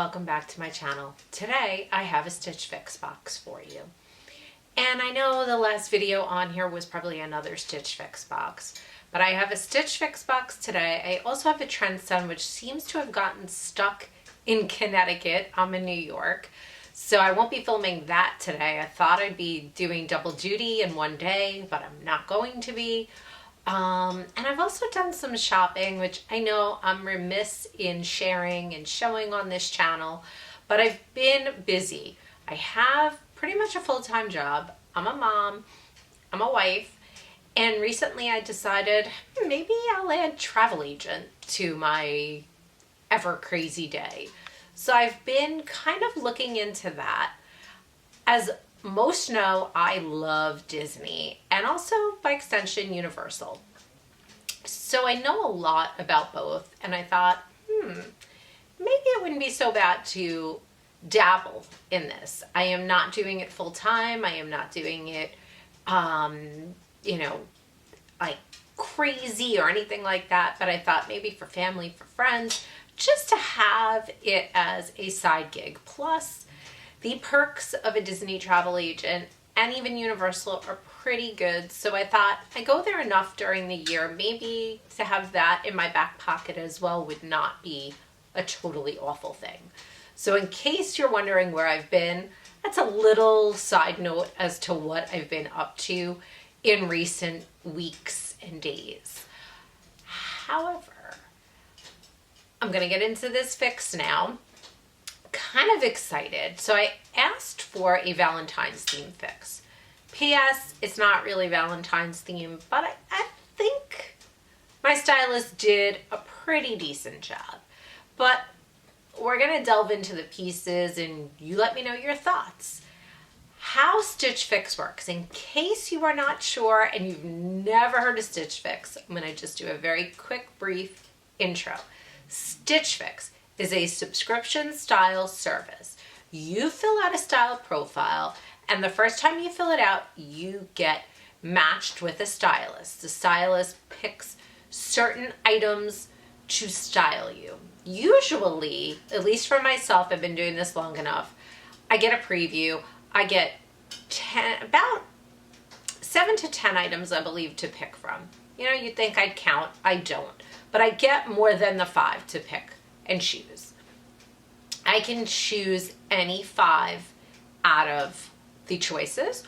welcome back to my channel. Today I have a Stitch Fix box for you. And I know the last video on here was probably another Stitch Fix box, but I have a Stitch Fix box today. I also have a Trend Sun, which seems to have gotten stuck in Connecticut. I'm in New York, so I won't be filming that today. I thought I'd be doing double duty in one day, but I'm not going to be. And I've also done some shopping, which I know I'm remiss in sharing and showing on this channel, but I've been busy. I have pretty much a full-time job. I'm a mom, I'm a wife, and recently I decided maybe I'll add travel agent to my ever crazy day. So I've been kind of looking into that. As most know, I love Disney and also by extension Universal. So I know a lot about both, and I thought, maybe it wouldn't be so bad to dabble in this. I am not doing it full time. I am not doing it, like crazy or anything like that. But I thought maybe for family, for friends, just to have it as a side gig. Plus, the perks of a Disney travel agent and even Universal are pretty good. So I thought I go there enough during the year, maybe to have that in my back pocket as well would not be a totally awful thing. So in case you're wondering where I've been, that's a little side note as to what I've been up to in recent weeks and days. However, I'm going to get into this fix now. Kind of excited. So I asked for a Valentine's theme fix. P.S. It's not really Valentine's theme, but I think my stylist did a pretty decent job. But we're going to delve into the pieces and you let me know your thoughts. How Stitch Fix works. In case you are not sure and you've never heard of Stitch Fix, I'm going to just do a very quick, brief intro. Stitch Fix is a subscription style service. You fill out a style profile, and the first time you fill it out, you get matched with a stylist. The stylist picks certain items to style you. Usually, at least for myself, I've been doing this long enough, I get a preview. I get about 7 to 10 items, I believe, to pick from. You know, you'd think I'd count. I don't. But I get more than the 5 to pick and choose. I can choose any 5 out of the choices,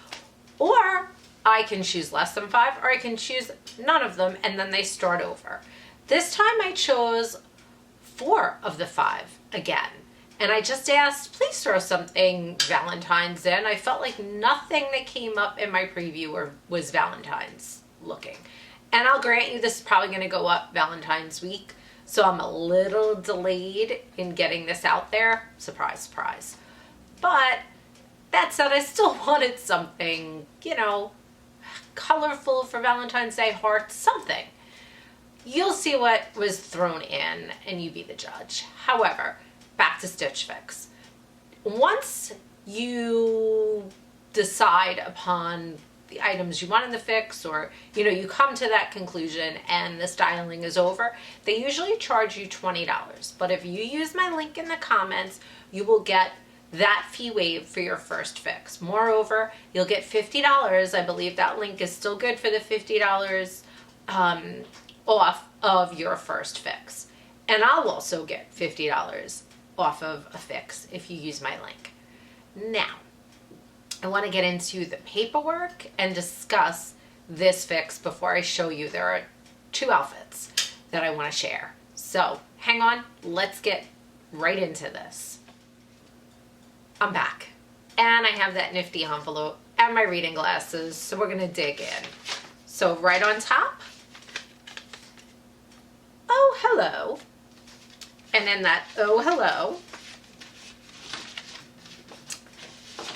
or I can choose less than 5, or I can choose none of them and then they start over. This time I chose 4 of the 5 again, and I just asked, please throw something Valentine's in. I felt like nothing that came up in my preview was Valentine's looking. And I'll grant you this is probably going to go up Valentine's week, so I'm a little delayed in getting this out there. Surprise, surprise. But that said, I still wanted something, you know, colorful for Valentine's Day, hearts, something. You'll see what was thrown in and you be the judge. However, back to Stitch Fix. Once you decide upon the items you want in the fix, or you come to that conclusion and the styling is over, they usually charge you $20. But if you use my link in the comments, you will get that fee waived for your first fix. Moreover, you'll get $50. I believe that link is still good for the $50 off of your first fix. And I'll also get $50 off of a fix if you use my link. Now, I want to get into the paperwork and discuss this fix before I show you. There are 2 outfits that I want to share. So hang on, let's get right into this. I'm back and I have that nifty envelope and my reading glasses, so we're going to dig in. So right on top, oh hello, and then that oh hello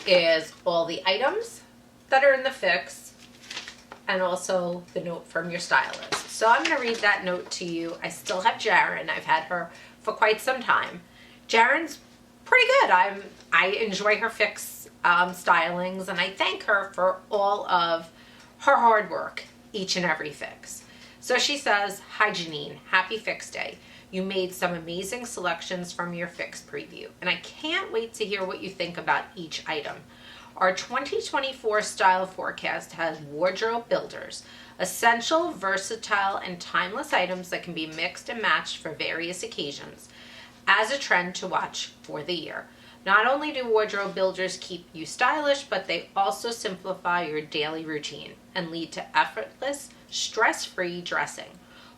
is all the items that are in the fix and also the note from your stylist. So I'm going to read that note to you. I still have Jaryn. I've had her for quite some time. Jaryn's pretty good. I enjoy her fix stylings, and I thank her for all of her hard work each and every fix. So she says, "Hi Janine, happy fix day. You made some amazing selections from your Fix preview, and I can't wait to hear what you think about each item. Our 2024 style forecast has wardrobe builders, essential, versatile, and timeless items that can be mixed and matched for various occasions as a trend to watch for the year. Not only do wardrobe builders keep you stylish, but they also simplify your daily routine and lead to effortless, stress-free dressing.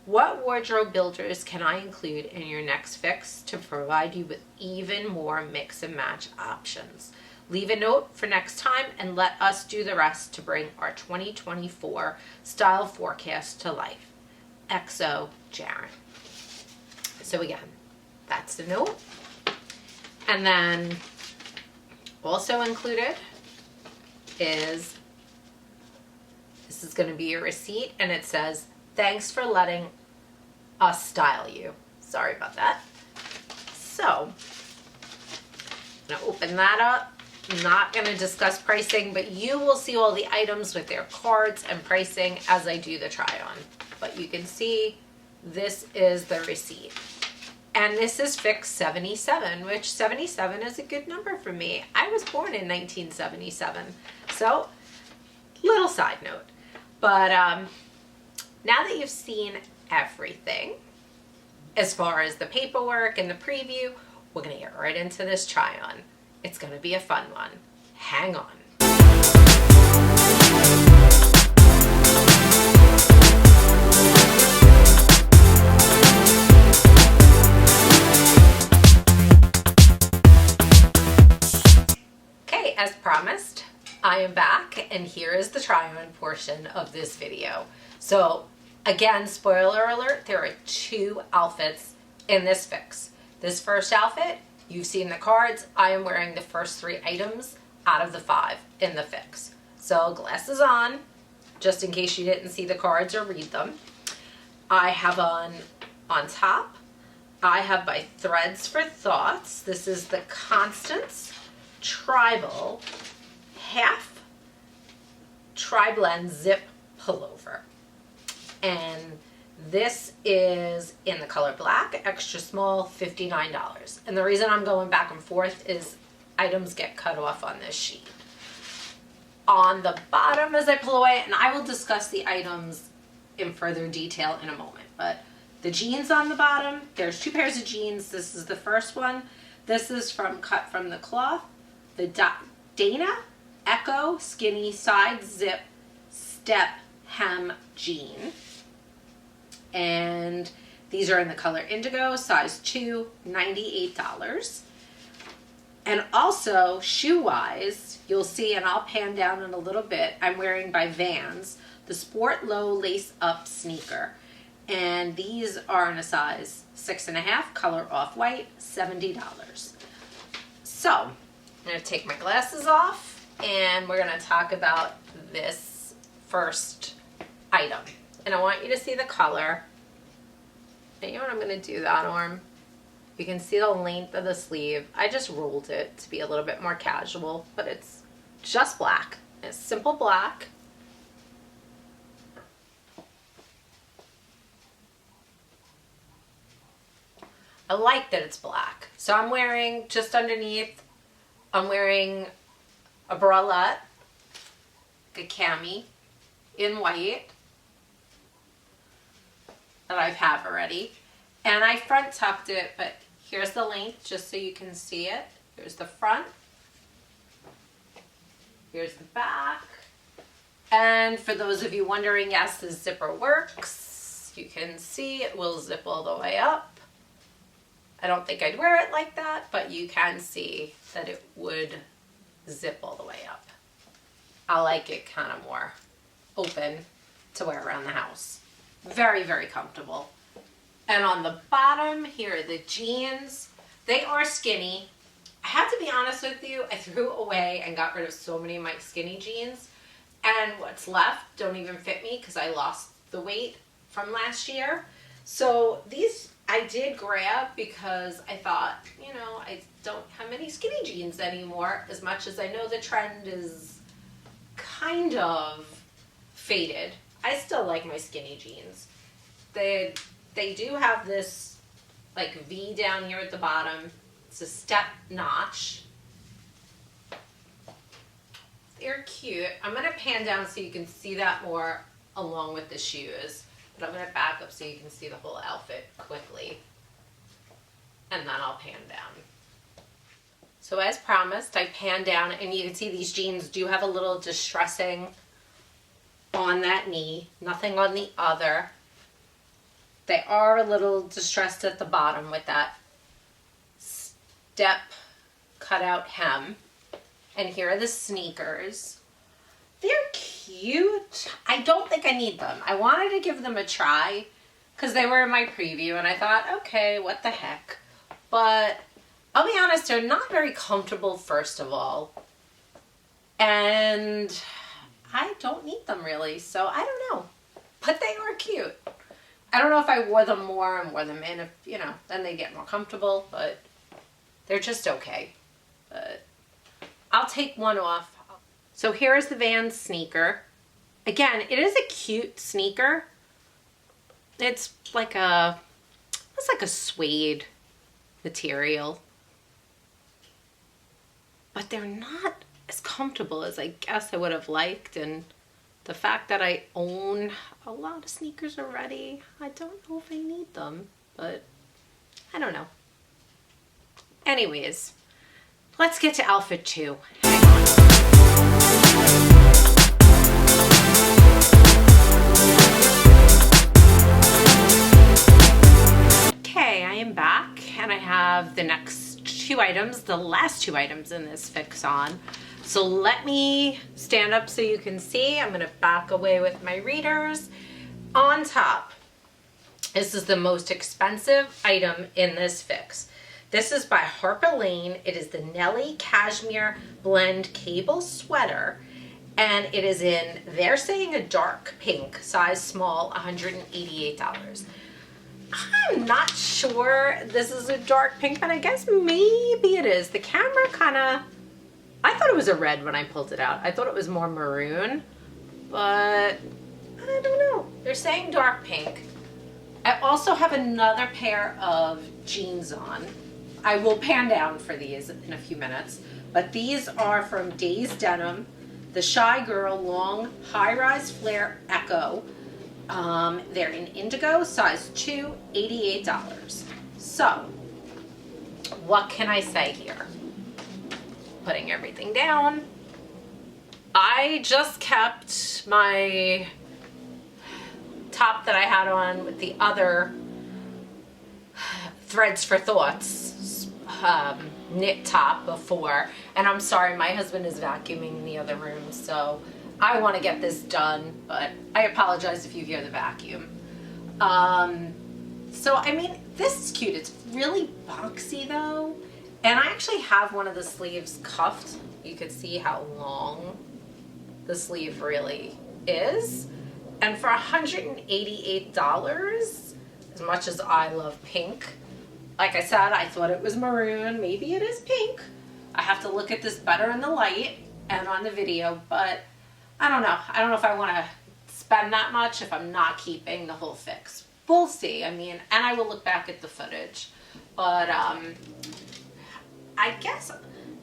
What wardrobe builders can I include in your next Fix to provide you with even more mix and match options? Leave a note for next time and let us do the rest to bring our 2024 style forecast to life. XO Jaryn. So again, that's the note. And then also included is, this is going to be your receipt, and it says, thanks for letting us style you. Sorry about that. So, I'm going to open that up. I'm not going to discuss pricing, but you will see all the items with their cards and pricing as I do the try on. But you can see this is the receipt. And this is Fix 77, which 77 is a good number for me. I was born in 1977. So, little side note. But now that you've seen everything, as far as the paperwork and the preview, we're going to get right into this try on. It's going to be a fun one. Hang on. Okay, as promised, I am back, and here is the try-on portion of this video. So, again, spoiler alert, there are 2 outfits in this Fix. This first outfit, you've seen the cards. I am wearing the first 3 items out of the 5 in the Fix. So, glasses on, just in case you didn't see the cards or read them. I have on top, I have my Threads for Thoughts. This is the Constance Tribal half Triblend zip pullover. And this is in the color black, extra small, $59. And the reason I'm going back and forth is items get cut off on this sheet. On the bottom as I pull away, and I will discuss the items in further detail in a moment, but the jeans on the bottom, there's 2 pairs of jeans. This is the first one. This is cut from the cloth, the Dayna Echo Skinny Side Zip Step Hem Jean. And these are in the color indigo, size 2, $98. And also, shoe-wise, you'll see, and I'll pan down in a little bit, I'm wearing by Vans, the Sport Low Lace Up Sneaker. And these are in a size 6.5, color off-white, $70. So, I'm going to take my glasses off, and we're going to talk about this first item. And I want you to see the color. And you know what I'm going to do that arm? You can see the length of the sleeve. I just rolled it to be a little bit more casual, but it's just black. It's simple black. I like that it's black. So I'm wearing, just underneath, I'm wearing a bralette, a cami in white that I have already. And I front tucked it, but here's the length just so you can see it. Here's the front. Here's the back. And for those of you wondering, yes, the zipper works. You can see it will zip all the way up. I don't think I'd wear it like that, but you can see that it would zip all the way up. I like it kind of more open to wear around the house. Very, very comfortable. And on the bottom, here are the jeans. They are skinny. I have to be honest with you, I threw away and got rid of so many of my skinny jeans. And what's left don't even fit me because I lost the weight from last year. So these I did grab because I thought, you know, I don't have many skinny jeans anymore, as much as I know the trend is kind of faded. I still like my skinny jeans. They do have this like V down here at the bottom. It's a step notch. They're cute. I'm gonna pan down so you can see that more along with the shoes, but I'm gonna back up so you can see the whole outfit quickly, and then I'll pan down. So as promised, I pan down, and you can see these jeans do have a little distressing on that knee, nothing on the other. They are a little distressed at the bottom with that step cutout hem. And here are the sneakers. They're cute. I don't think I need them. I wanted to give them a try because they were in my preview, and I thought, okay, what the heck. But I'll be honest, they're not very comfortable, first of all. And I don't need them really, so I don't know. But they are cute. I don't know if I wore them more and wore them in, if, you know, then they get more comfortable, but they're just okay. But I'll take one off. So here is the Vans sneaker. Again, it is a cute sneaker. It's like a suede material. But they're not as comfortable as I guess I would have liked, and the fact that I own a lot of sneakers already, I don't know if I need them, but I don't know. Anyways, let's get to outfit 2. Hang on. Okay, I am back, and I have the next 2 items, the last 2 items in this fix on. So let me stand up so you can see. I'm gonna back away with my readers. On top, this is the most expensive item in this fix. This is by Harper Lane. It is the Nelly Cashmere Blend Cable Sweater. And it is in, they're saying a dark pink, size small, $188. I'm not sure this is a dark pink, but I guess maybe it is. The camera kinda, I thought it was a red when I pulled it out. I thought it was more maroon, but I don't know. They're saying dark pink. I also have another pair of jeans on. I will pan down for these in a few minutes, but these are from DAZE Denim, the Shy Girl Long High-Rise Flare Echo. They're in indigo, size 2, $88. So, what can I say here? Putting everything down. I just kept my top that I had on with the other Threads for Thoughts knit top before, and I'm sorry, my husband is vacuuming in the other room, so I want to get this done, but I apologize if you hear the vacuum. So I mean, this is cute. It's really boxy though, and I actually have one of the sleeves cuffed. You could see how long the sleeve really is, and for $188, as much as I love pink, like I said, I thought it was maroon. Maybe it is pink. I have to look at this better in the light and on the video, but I don't know. I don't know if I want to spend that much if I'm not keeping the whole fix. We'll see. I mean, and I will look back at the footage. But I guess,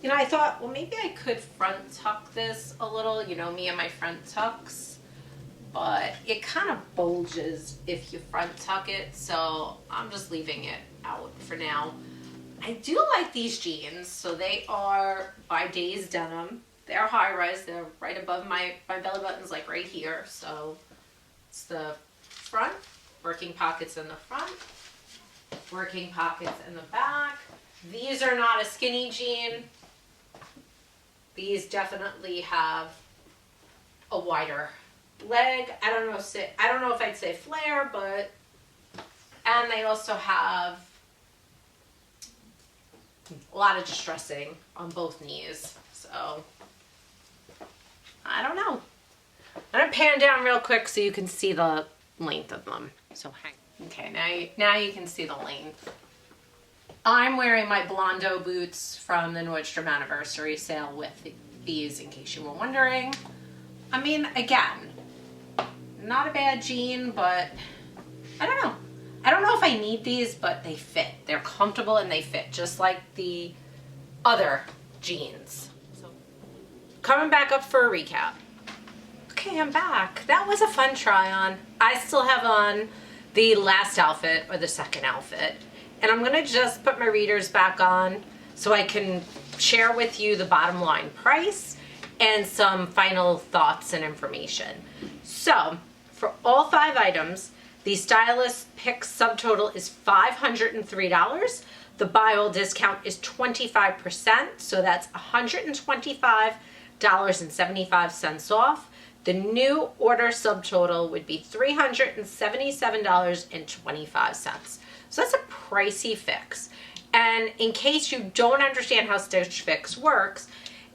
you know, I thought, well, maybe I could front tuck this a little, you know, me and my front tucks. But it kind of bulges if you front tuck it, so I'm just leaving it out for now. I do like these jeans. So they are by DAZE Denim. They're high rise. They're right above my belly button's like right here. So it's the front, working pockets in the front, working pockets in the back. These are not a skinny jean. These definitely have a wider leg. I don't know if I'd say flare, but, and they also have a lot of distressing on both knees. So I don't know. I'm gonna pan down real quick so you can see the length of them. So hang. Okay, now you can see the length. I'm wearing my Blondo boots from the Nordstrom anniversary sale with these, in case you were wondering. I mean, again, not a bad jean, but I don't know. I don't know if I need these, but they fit. They're comfortable and they fit, just like the other jeans. So, coming back up for a recap. Okay, I'm back. That was a fun try on. I still have on the last outfit, or the second outfit. And I'm gonna just put my readers back on so I can share with you the bottom line price and some final thoughts and information. So, for all 5 items, the stylist pick subtotal is $503. The buy all discount is 25%, so that's $125.75 off. The new order subtotal would be $377.25. So that's a pricey fix. And in case you don't understand how Stitch Fix works,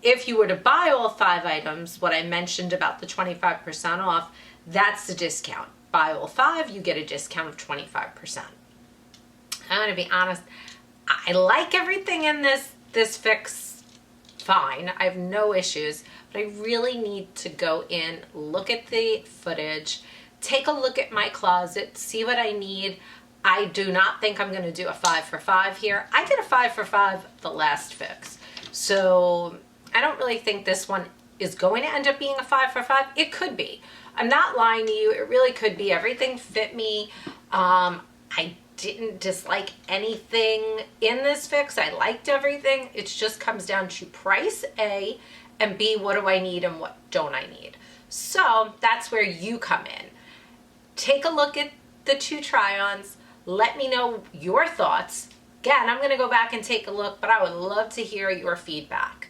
if you were to buy all 5 items, what I mentioned about the 25% off, that's the discount. Buy all 5, you get a discount of 25%. I'm gonna be honest, I like everything in this fix fine. I have no issues, but I really need to go in, look at the footage, take a look at my closet, see what I need. I do not think I'm gonna do a 5 for 5 here. I did a 5 for 5 the last fix. So I don't really think this one is going to end up being a 5 for 5. It could be. I'm not lying to you. It really could be. Everything fit me. I didn't dislike anything in this fix. I liked everything. It just comes down to price, A, and B, what do I need and what don't I need? So that's where you come in. Take a look at the 2 try-ons. Let me know your thoughts. Again, I'm going to go back and take a look, but I would love to hear your feedback.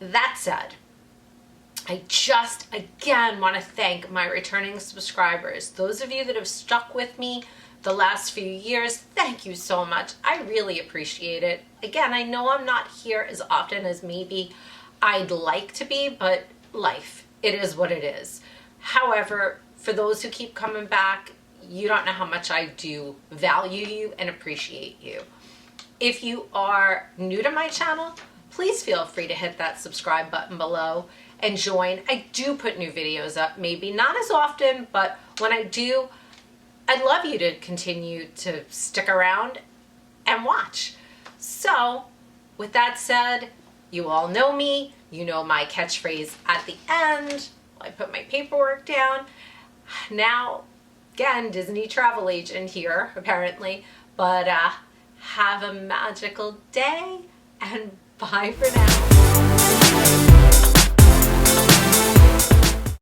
That said, I just, again, want to thank my returning subscribers. Those of you that have stuck with me the last few years, thank you so much. I really appreciate it. Again, I know I'm not here as often as maybe I'd like to be, but life, it is what it is. However, for those who keep coming back, you don't know how much I do value you and appreciate you. If you are new to my channel, please feel free to hit that subscribe button below and join. I do put new videos up, maybe not as often, but when I do, I'd love you to continue to stick around and watch. So, with that said, you all know me. You know my catchphrase at the end. I put my paperwork down. Now, again, Disney travel agent here, apparently. But have a magical day, and bye for now.